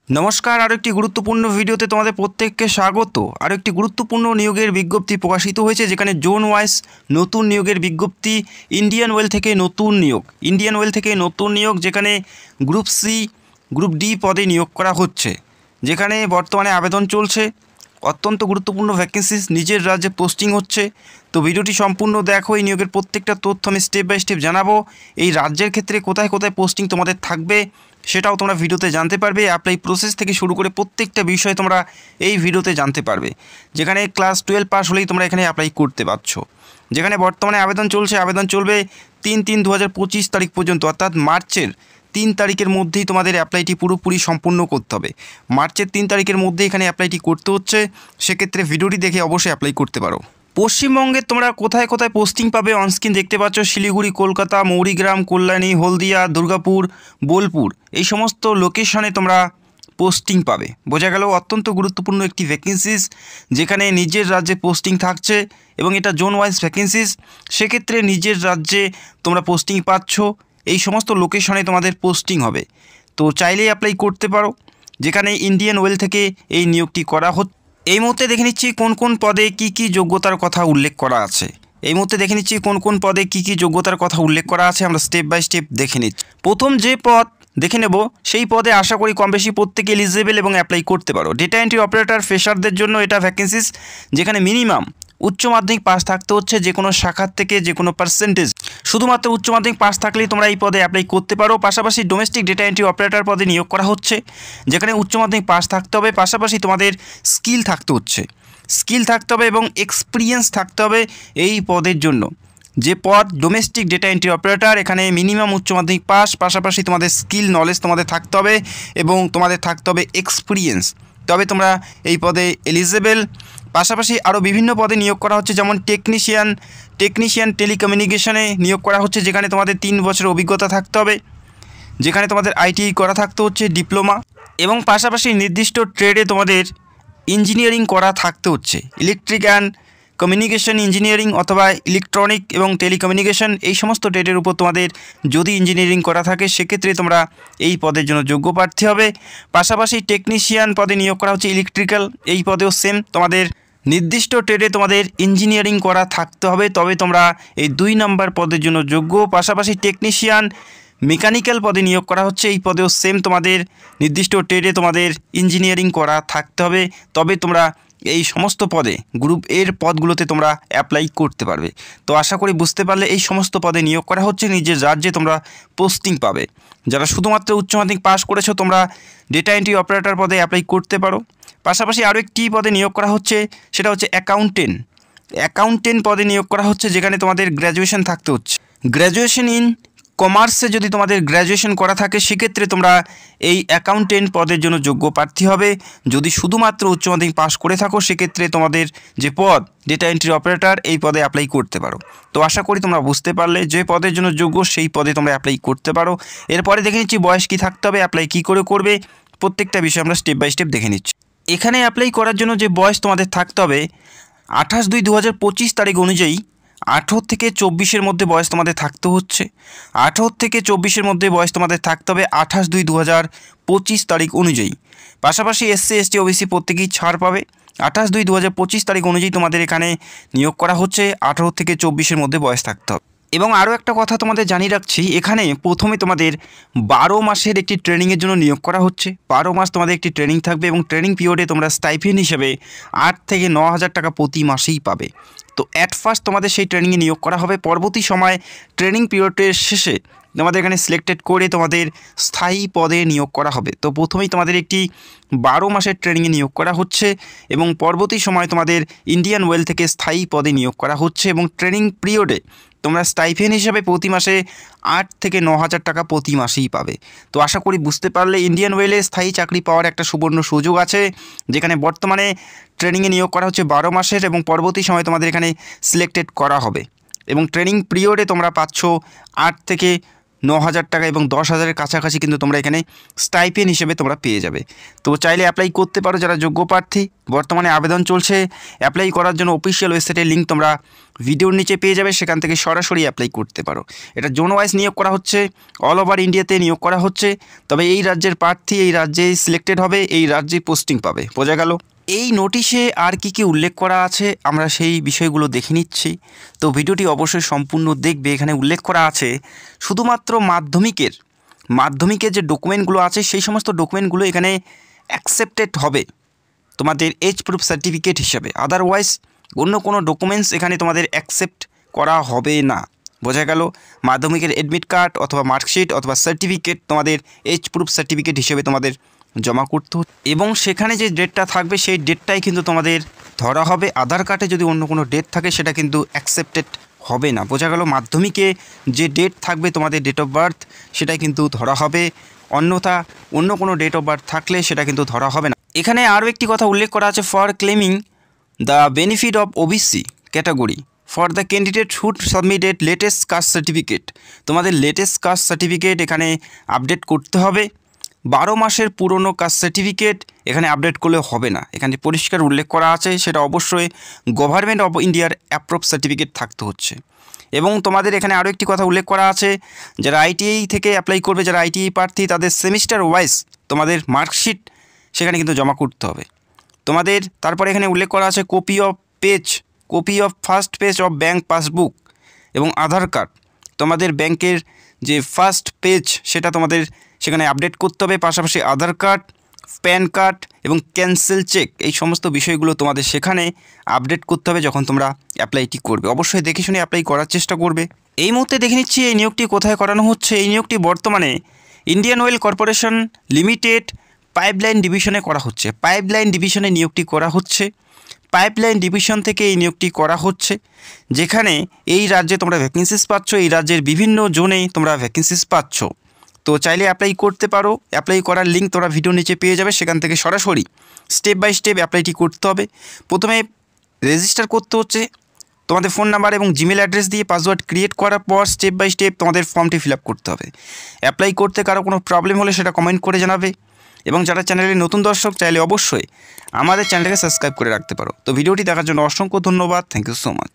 নমস্কার, আরও একটি গুরুত্বপূর্ণ ভিডিওতে তোমাদের প্রত্যেককে স্বাগত। আরও একটি গুরুত্বপূর্ণ নিয়োগের বিজ্ঞপ্তি প্রকাশিত হয়েছে, যেখানে জোন ওয়াইজ নতুন নিয়োগের বিজ্ঞপ্তি। ইন্ডিয়ান ওয়েল থেকে নতুন নিয়োগ, যেখানে গ্রুপ সি গ্রুপ ডি পদে নিয়োগ করা হচ্ছে, যেখানে বর্তমানে আবেদন চলছে। অত্যন্ত গুরুত্বপূর্ণ ভ্যাকেন্সিস, নিজের রাজ্যে পোস্টিং হচ্ছে। তো ভিডিওটি সম্পূর্ণ দেখো, এই নিয়োগের প্রত্যেকটা তথ্য আমি স্টেপ বাই স্টেপ জানাবো। এই রাজ্যের ক্ষেত্রে কোথায় কোথায় পোস্টিং তোমাদের থাকবে সেটাও তোমরা ভিডিওতে জানতে পারবে। অ্যাপ্লাই প্রসেস থেকে শুরু করে প্রত্যেকটা বিষয় তোমরা এই ভিডিওতে জানতে পারবে। যেখানে ক্লাস 12 পাস হলেই তোমরা এখানে অ্যাপ্লাই করতে পারছো। যেখানে বর্তমানে আবেদন চলছে, আবেদন চলবে 3/3/2025 তারিখ পর্যন্ত, অর্থাৎ মার্চের 3 তারিখের মধ্যেই তোমাদের অ্যাপ্লাইটি পুরোপুরি সম্পূর্ণ করতে হবে। মার্চের 3 তারিখের মধ্যে এখানে অ্যাপ্লাইটি করতে হচ্ছে। সেক্ষেত্রে ভিডিওটি দেখে অবশ্যই অ্যাপ্লাই করতে পারো। পশ্চিমবঙ্গে তোমরা কোথায় কোথায় পোস্টিং পাবে অনস্ক্রিন দেখতে পাচ্ছ। শিলিগুড়ি, কলকাতা, মৌরিগ্রাম, কল্যাণী, হলদিয়া, দুর্গাপুর, বোলপুর, এই সমস্ত লোকেশনে তোমরা পোস্টিং পাবে। বোঝা গেল অত্যন্ত গুরুত্বপূর্ণ একটি ভ্যাকেন্সিস, যেখানে নিজের রাজ্যে পোস্টিং থাকছে এবং এটা জোন ওয়াইজ ভ্যাকেন্সিস। সেক্ষেত্রে নিজের রাজ্যে তোমরা পোস্টিং পাচ্ছ, এই সমস্ত লোকেশনে তোমাদের পোস্টিং হবে। তো চাইলেই অ্যাপ্লাই করতে পারো। যেখানে ইন্ডিয়ান ওয়েল থেকে এই নিয়োগটি করা হচ্ছে। এই মুহূর্তে দেখে নিচ্ছি কোন কোন পদে কি যোগ্যতার কথা উল্লেখ করা আছে। আমরা স্টেপ বাই স্টেপ দেখে নিচ্ছি। প্রথম যে পদ দেখে নেব, সেই পদে আশা করি কম বেশি প্রত্যেকে এলিজিবল এবং অ্যাপ্লাই করতে পারো। ডেটা এন্ট্রি অপারেটর ফ্রেশারদের জন্য এটা ভ্যাকেন্সিস, যেখানে মিনিমাম উচ্চ মাধ্যমিক পাস থাকতে হচ্ছে, যে কোনো শাখার থেকে যে কোনো পার্সেন্টেজ। শুধুমাত্র উচ্চ মাধ্যমিক পাস থাকলেই তোমরা এই পদে অ্যাপ্লাই করতে পারো। পাশাপাশি ডোমেস্টিক ডেটা এন্ট্রি অপারেটর পদে নিয়োগ করা হচ্ছে, যেখানে উচ্চ মাধ্যমিক পাস থাকতে হবে, পাশাপাশি তোমাদের স্কিল থাকতে হবে এবং এক্সপিরিয়েন্স থাকতে হবে এই পদের জন্য। যে পদ ডোমেস্টিক ডেটা এন্ট্রি অপারেটর, এখানে মিনিমাম উচ্চ মাধ্যমিক পাস, পাশাপাশি তোমাদের স্কিল নলেজ তোমাদের থাকতে হবে এবং তোমাদের থাকতে হবে এক্সপিরিয়েন্স, তবে তোমরা এই পদে এলিজিবল। পাশাপাশি আরও বিভিন্ন পদে নিয়োগ করা হচ্ছে, যেমন টেকনিশিয়ান টেলিকমিউনিকেশনে নিয়োগ করা হচ্ছে, যেখানে তোমাদের 3 বছরের অভিজ্ঞতা থাকতে হবে, যেখানে তোমাদের আইটিআই করা থাকতে হচ্ছে, ডিপ্লোমা, এবং পাশাপাশি নির্দিষ্ট ট্রেডে তোমাদের ইঞ্জিনিয়ারিং করা থাকতে হচ্ছে। ইলেকট্রিক অ্যান্ড কমিউনিকেশন ইঞ্জিনিয়ারিং অথবা ইলেকট্রনিক এবং টেলিকমিউনিকেশন, এই সমস্ত ট্রেডের উপর তোমাদের যদি ইঞ্জিনিয়ারিং করা থাকে, সেক্ষেত্রে তোমরা এই পদের জন্য যোগ্য প্রার্থী হবে। পাশাপাশি টেকনিশিয়ান পদে নিয়োগ করা হচ্ছে ইলেকট্রিক্যাল, এই পদেও সেম, তোমাদের নির্দিষ্ট ট্রেডে তোমাদের ইঞ্জিনিয়ারিং করা থাকতে হবে, তবে তোমরা এই 2 নম্বর পদের জন্য যোগ্য। পাশাপাশি টেকনিশিয়ান মেকানিক্যাল পদে নিয়োগ করা হচ্ছে, এই পদেও সেম, তোমাদের নির্দিষ্ট ট্রেডে তোমাদের ইঞ্জিনিয়ারিং করা থাকতে হবে, তবে তোমরা এই সমস্ত পদে গ্রুপ এর পদগুলোতে তোমরা অ্যাপ্লাই করতে পারবে। তো আশা করি বুঝতে পারলে, এই সমস্ত পদে নিয়োগ করা হচ্ছে, নিজের রাজ্যে তোমরা পোস্টিং পাবে। যারা শুধুমাত্র উচ্চ মাধ্যমিক পাস করেছো, তোমরা ডেটা এন্ট্রি অপারেটর পদে অ্যাপ্লাই করতে পারো। পাশাপাশি আরও একটি পদে নিয়োগ করা হচ্ছে, সেটা হচ্ছে অ্যাকাউন্টেন্ট পদে নিয়োগ করা হচ্ছে, যেখানে তোমাদের গ্র্যাজুয়েশন থাকতে হচ্ছে। গ্র্যাজুয়েশন ইন কমার্সে যদি তোমাদের গ্র্যাজুয়েশন করা থাকে, সেক্ষেত্রে তোমরা এই অ্যাকাউন্টেন্ট পদের জন্য যোগ্য প্রার্থী হবে। যদি শুধুমাত্র উচ্চ মাধ্যমিক পাস করে থাকো, সেক্ষেত্রে তোমাদের যে পদ ডেটা এন্ট্রি অপারেটর, এই পদে অ্যাপ্লাই করতে পারো। তো আশা করি তোমরা বুঝতে পারলে, যে পদের জন্য যোগ্য সেই পদে তোমরা অ্যাপ্লাই করতে পারো। এরপরে দেখে নিচ্ছি বয়স কী থাকতে হবে, অ্যাপ্লাই কী করে করবে, প্রত্যেকটা বিষয় আমরা স্টেপ বাই স্টেপ দেখে নিচ্ছি। এখানে অ্যাপ্লাই করার জন্য যে বয়স তোমাদের থাকতে হবে, 28/2/2025 তারিখ অনুযায়ী 18 থেকে 24-এর মধ্যে বয়স তোমাদের থাকতে হচ্ছে। 18 থেকে 24-এর মধ্যে বয়স তোমাদের থাকতে হবে 28/2/2025 তারিখ অনুযায়ী। পাশাপাশি SC ST OBC প্রত্যেকেই ছাড় পাবে। 28/2/2025 তারিখ অনুযায়ী তোমাদের এখানে নিয়োগ করা হচ্ছে, 18 থেকে 24-এর মধ্যে বয়স থাকতে হবে। এবং আরও একটা কথা তোমাদের জানিয়ে রাখছি, এখানে প্রথমে তোমাদের 12 মাসের একটি ট্রেনিংয়ের জন্য নিয়োগ করা হচ্ছে। 12 মাস তোমাদের একটি ট্রেনিং থাকবে এবং ট্রেনিং পিরিয়ডে তোমরা স্টাইপেন্ড হিসেবে 8 থেকে 9,000 টাকা প্রতি মাসেই পাবে। তো অ্যাট ফার্স্ট তোমাদের সেই ট্রেনিংয়ে নিয়োগ করা হবে। পরবর্তী সময় ট্রেনিং পিরিয়ডের শেষে তোমাদের এখানে সিলেক্টেড করে তোমাদের স্থায়ী পদে নিয়োগ করা হবে। তো প্রথমেই তোমাদের একটি 12 মাসের ট্রেনিংয়ে নিয়োগ করা হচ্ছে এবং পরবর্তী সময় তোমাদের ইন্ডিয়ান ওয়েল থেকে স্থায়ী পদে নিয়োগ করা হচ্ছে এবং ট্রেনিং পিরিয়ডে তোমরা স্টাইপেন্ড হিসাবে প্রতি মাসে 8 থেকে 9,000 টাকা প্রতি মাসেই পাবে। তো আশা করি বুঝতে পারলে, ইন্ডিয়ান ওয়েলে স্থায়ী চাকরি পাওয়ার একটা সুবর্ণ সুযোগ আছে, যেখানে বর্তমানে ট্রেনিংয়ে নিয়োগ করা হচ্ছে 12 মাসের এবং পরবর্তী সময় তোমাদের এখানে সিলেক্টেড করা হবে এবং ট্রেনিং পিরিয়ডে তোমরা পাচ্ছ 8 থেকে 9,000 টাকা এবং 10,000-এর কাছাকাছি কিন্তু তোমরা এখানে স্টাইপেন্ড হিসেবে তোমরা পেয়ে যাবে। তো চাইলে অ্যাপ্লাই করতে পারো যারা যোগ্য প্রার্থী। বর্তমানে আবেদন চলছে। অ্যাপ্লাই করার জন্য অফিসিয়াল ওয়েবসাইটের লিঙ্ক তোমরা ভিডিওর নিচে পেয়ে যাবে, সেখান থেকে সরাসরি অ্যাপ্লাই করতে পারো। এটা জোন ওয়াইজ নিয়োগ করা হচ্ছে, অল ওভার ইন্ডিয়াতে নিয়োগ করা হচ্ছে। তবে এই রাজ্যের প্রার্থী এই রাজ্যে সিলেক্টেড হবে, এই রাজ্যে পোস্টিং পাবে। বোঝা গেল? এই নোটিশে আর কি কি উল্লেখ করা আছে আমরা সেই বিষয়গুলো দেখে নিচ্ছি। তো ভিডিওটি অবশ্যই সম্পূর্ণ দেখবে। এখানে উল্লেখ করা আছে শুধুমাত্র মাধ্যমিকের যে ডকুমেন্টগুলো আছে সেই সমস্ত ডকুমেন্টগুলো এখানে অ্যাকসেপ্টেড হবে তোমাদের এজ প্রুফ সার্টিফিকেট হিসাবে। আদারওয়াইজ অন্য কোনো ডকুমেন্টস এখানে তোমাদের অ্যাকসেপ্ট করা হবে না। বোঝা গেল? মাধ্যমিকের অ্যাডমিট কার্ড অথবা মার্কশিট অথবা সার্টিফিকেট তোমাদের এজ প্রুফ সার্টিফিকেট হিসেবে তোমাদের জমা করতে হচ্ছে এবং সেখানে যে ডেটটা থাকবে সেই ডেটটাই কিন্তু তোমাদের ধরা হবে। আধার কার্ডে যদি অন্য কোনো ডেট থাকে সেটা কিন্তু অ্যাকসেপ্টেড হবে না। বোঝা গেল? মাধ্যমিকে যে ডেট থাকবে তোমাদের ডেট অফ বার্থ সেটাই কিন্তু ধরা হবে, অন্যথা অন্য কোনো ডেট অফ বার্থ থাকলে সেটা কিন্তু ধরা হবে না। এখানে আরও একটি কথা উল্লেখ করা আছে, for claiming the benefit of OBC category for the candidate should submitted latest caste certificate. তোমাদের লেটেস্ট কাস্ট সার্টিফিকেট এখানে আপডেট করতে হবে। 12 মাসের পুরনো কাস্ট সার্টিফিকেট এখানে আপডেট করলে হবে না। এখানে পরিষ্কার উল্লেখ করা আছে সেটা অবশ্যই গভর্নমেন্ট অফ ইন্ডিয়ার অ্যাপ্রুভ সার্টিফিকেট থাকতে হচ্ছে। এবং তোমাদের এখানে আরও একটি কথা উল্লেখ করা আছে, যারা আইটিআই থেকে অ্যাপ্লাই করবে, যারা আইটিআই প্রার্থী তাদের সেমিস্টার ওয়াইজ তোমাদের মার্কশিট সেখানে কিন্তু জমা করতে হবে তোমাদের। তারপরে এখানে উল্লেখ করা আছে copy of first page of bank passbook এবং আধার কার্ড। তোমাদের ব্যাংকের যে ফার্স্ট পেজ সেটা তোমাদের সেখানে আপডেট করতে হবে। পাশাপাশি আধার কার্ড, প্যান কার্ড এবং ক্যান্সেল চেক, এই সমস্ত বিষয়গুলো তোমাদের সেখানে আপডেট করতে হবে যখন তোমরা অ্যাপ্লাইটি করবে। অবশ্যই দেখে শুনে অ্যাপ্লাই করার চেষ্টা করবে। এই মুহূর্তে দেখে নিচ্ছি এই নিয়োগটি কোথায় করানো হচ্ছে। এই নিয়োগটি বর্তমানে Indian Oil Corporation Limited pipeline ডিভিশনে করা হচ্ছে। পাইপলাইন ডিভিশনে নিয়োগটি করা হচ্ছে। পাইপলাইন ডিভিশন থেকে এই নিয়োগটি করা হচ্ছে, যেখানে এই রাজ্যে তোমরা ভ্যাকেন্সিস পাচ্ছ, এই রাজ্যের বিভিন্ন জোনেই তোমরা ভ্যাকেন্সিস পাচ্ছ। তো চাইলে অ্যাপ্লাই করতে পারো। অ্যাপ্লাই করার লিঙ্ক তোমরা ভিডিও নিচে পেয়ে যাবে, সেখান থেকে সরাসরি স্টেপ বাই স্টেপ অ্যাপ্লাইটি করতে হবে। প্রথমে রেজিস্টার করতে হচ্ছে তোমাদের ফোন নাম্বার এবং জিমেল অ্যাড্রেস দিয়ে পাসওয়ার্ড ক্রিয়েট করার পর স্টেপ বাই স্টেপ তোমাদের ফর্মটি ফিল আপ করতে হবে। অ্যাপ্লাই করতে কারো কোনো প্রবলেম হলে সেটা কমেন্ট করে জানাবে। এবং যারা চ্যানেলে নতুন দর্শক চাইলে অবশ্যই আমাদের চ্যানেলটাকে সাবস্ক্রাইব করে রাখতে পারো। তো ভিডিওটি দেখার জন্য অসংখ্য ধন্যবাদ। Thank you so much.